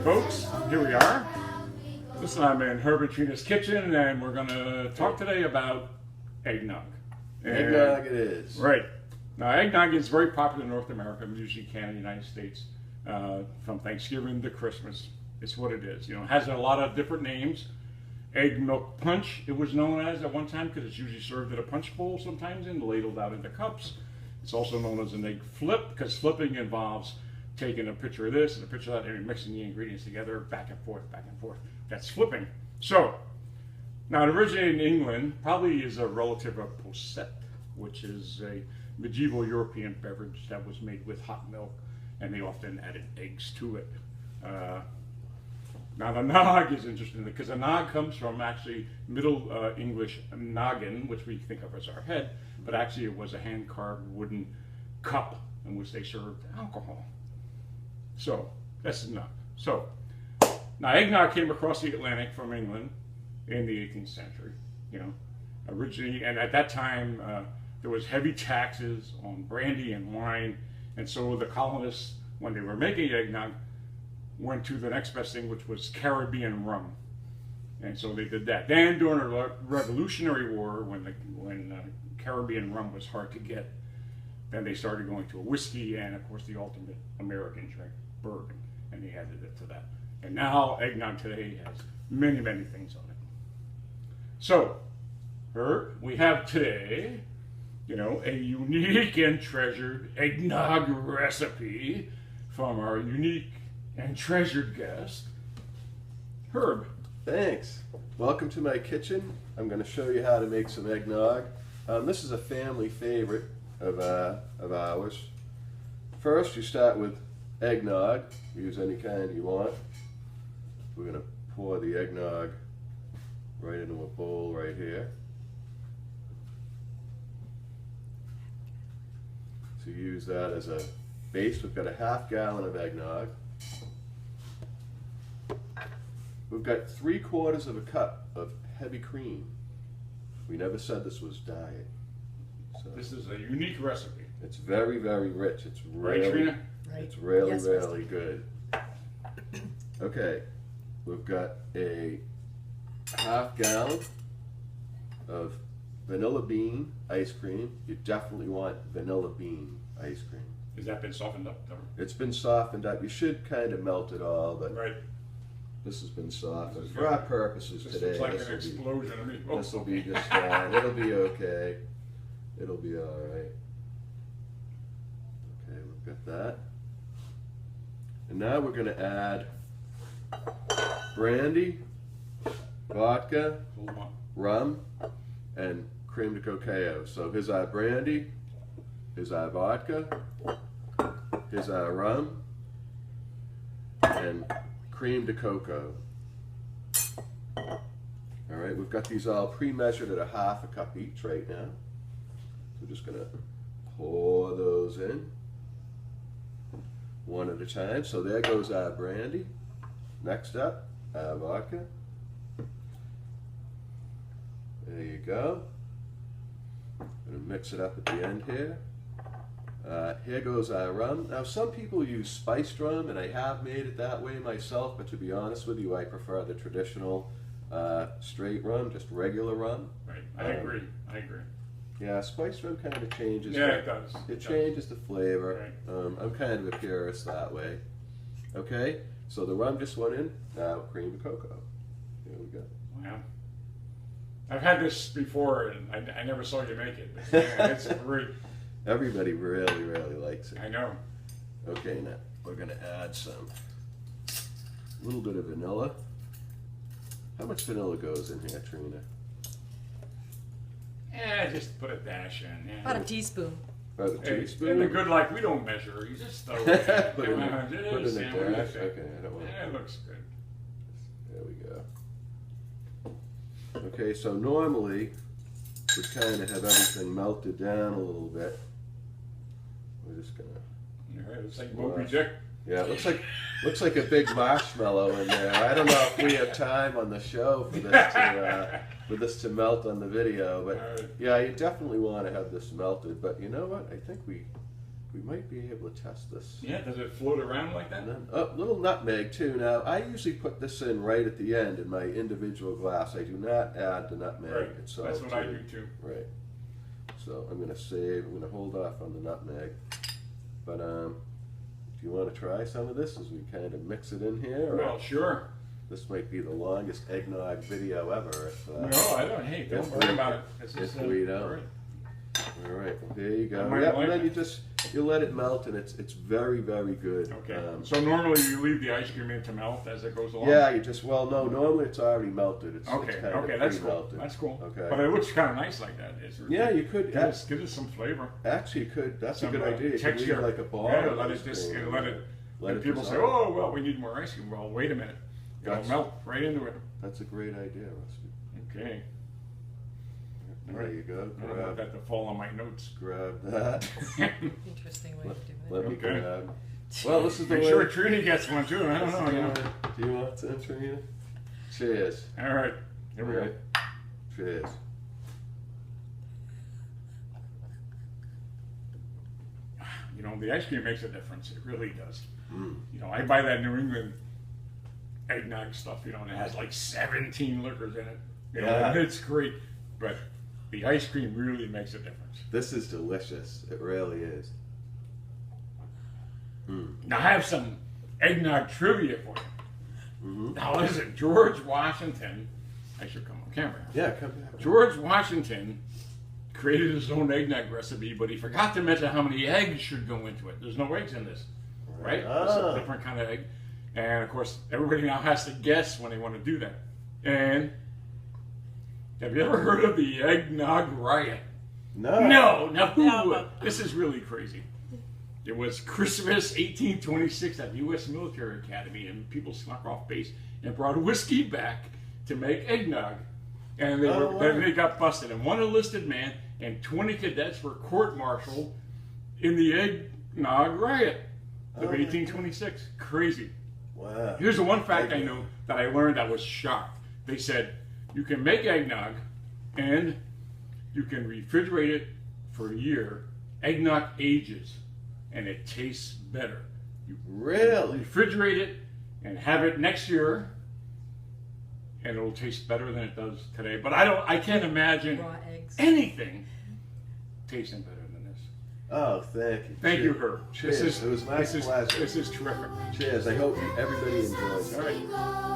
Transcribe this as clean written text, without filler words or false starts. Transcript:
folks, here we are. Listen, I'm in Herb and Trina's kitchen, and we're going to talk today about eggnog. Eggnog it is. Right. Now, eggnog is very popular in North America, usually Canada, United States, from Thanksgiving to Christmas. It's what it is. You know, it has a lot of different names. Egg milk punch, it was known as at one time, because it's usually served in a punch bowl sometimes and ladled out into cups. It's also known as an egg flip, because flipping involves taking a picture of this and a picture of that and mixing the ingredients together back and forth, back and forth. That's flipping. So, now it originated in England, probably is a relative of posset, which is a medieval European beverage that was made with hot milk, and they often added eggs to it. Now the nog is interesting because a nog comes from actually Middle English noggin, which we think of as our head, but actually it was a hand-carved wooden cup in which they served alcohol. So that's nog. So now eggnog came across the Atlantic from England in the 18th century. You know, originally, and at that time there was heavy taxes on brandy and wine, and so the colonists, when they were making eggnog, went to the next best thing, which was Caribbean rum, and so they did that. Then during the Revolutionary War, when Caribbean rum was hard to get, then they started going to a whiskey and, of course, the ultimate American drink, bourbon, and they added it to that. And now eggnog today has many, many things on it. So, Herb, we have today, you know, a unique and treasured eggnog recipe from our unique and treasured guest, Herb. Thanks. Welcome to my kitchen. I'm going to show you how to make some eggnog. This is a family favorite of ours. First, you start with eggnog. Use any kind you want. We're going to pour the eggnog right into a bowl right here. So use that as a base. We've got a half gallon of eggnog. We've got 3/4 of a cup of heavy cream. We never said this was diet. So This is a unique recipe. it's very, very rich. It's really, Right, Trina? it's really, Yes, really good. Okay, we've got a half gallon of vanilla bean ice cream. You definitely want vanilla bean ice cream. Has that been softened up? It's been softened up. You should kind of melt it all, but Right. this has been softened. This is For our good. purposes This today, looks like this an will be, explosion. I mean, this will be just fine. It'll be okay. It'll be all right. Okay, we've got that. And now we're going to add brandy, vodka, Hold on. rum, and creme de cacao. So here's our brandy, here's our vodka, here's our rum, and creme de cocoa. All right, we've got these all pre-measured at a half a cup each right now. We're just gonna pour those in one at a time. So there goes our brandy. Next up, our vodka. There you go. Gonna mix it up at the end here. Here goes our rum. Now some people use spiced rum, and I have made it that way myself, but to be honest with you, I prefer the traditional straight rum, just regular rum. Right. I agree. I agree. Yeah, spiced rum kind of changes. Yeah, it does. It changes the flavor. Right. I'm kind of a purist that way. Okay, so the rum just went in. Now cream de cocoa. Here we go. Wow. I've had this before, and I never saw you make it. It's great. Everybody really, really likes it. I know. Okay, now we're gonna add a little bit of vanilla. How much vanilla goes in here, Trina? Yeah, just put a dash in. Yeah. About a teaspoon. About a Hey, teaspoon? in the good life, we don't measure. You just throw it in. Put in Come a- on, put just in a see what you dash? think. Okay, I don't want Yeah, it looks good. There we go. Okay, so normally we kind of have everything melted down a little bit. We're just gonna. All right, it's like Moby Dick. Yeah, it looks like a big marshmallow in there. I don't know if we have time on the show for this to melt on the video, but yeah, you definitely want to have this melted. But you know what? I think we we might be able to test this. Yeah, does it float around like that? And then, oh, little nutmeg too. Now, I usually put this in right at the end in my individual glass. I do not add the nutmeg Right, itself. that's what I do too. Right. So I'm gonna hold off on the nutmeg. But do you want to try some of this as we kind of mix it in here? Or Well, sure. this might be the longest eggnog video ever. If, No, I don't. Hey, don't worry about it. This if is, we don't. all right. All right, well, there you go. I might Yeah, like and then it. you let it melt, and it's very, very good. Okay. So normally you leave the ice cream in to melt as it goes along? Yeah, no, normally it's already melted. It's Okay, kind of okay, that's cool. pre-melted. That's cool. Okay. But it looks kind of nice like that. Yeah, you could give us some flavor. actually could. That's Some a good idea. You could texture. leave like a ball. Yeah, of let ice it just cream let and it. let And it people say, dissolve. "Oh, well, we need more ice cream." Well, wait a minute. It'll That's- melt right into it. That's a great idea, Rusty. Okay. There you go. I don't want that to fall on my notes. Grab that. Interesting way of doing it. Let me Okay. grab. Well, this is the I'm way. sure Trini gets one too. I don't know. You know. Do you want some, Trina? Cheers. All right. Here we go. Right. Cheers. You know, the ice cream makes a difference. It really does. Mm. You know, I buy that New England eggnog stuff, you know, and it has like 17 liquors in it. You know, Yeah. and it's great, but the ice cream really makes a difference. This is delicious. It really is. Mm. Now, I have some eggnog trivia for you. Mm-hmm. Now, listen, George Washington, I should come on camera. Yeah, come back. George Washington created his own eggnog recipe, but he forgot to mention how many eggs should go into it. There's no eggs in this, right? It's a different kind of egg. And of course, everybody now has to guess when they want to do that. And have you ever heard of the eggnog riot? No. No, now who No. would? This is really crazy. It was Christmas 1826 at the U.S. Military Academy, and people snuck off base and brought whiskey back to make eggnog. And then they got busted. And one enlisted man and 20 cadets were court-martialed in the eggnog riot of 1826. Crazy. Wow. Here's the one fact I know that I learned that was shocked. They said you can make eggnog and you can refrigerate it for a year. Eggnog ages and it tastes better. You Really? refrigerate it and have it next year and it'll taste better than it does today. But I can't imagine Raw eggs. anything tasting better than this. Oh, thank you. Thank Cheers. you, Herb. Cheers. It was my pleasure. This is terrific. Cheers. I hope everybody enjoys it. All right.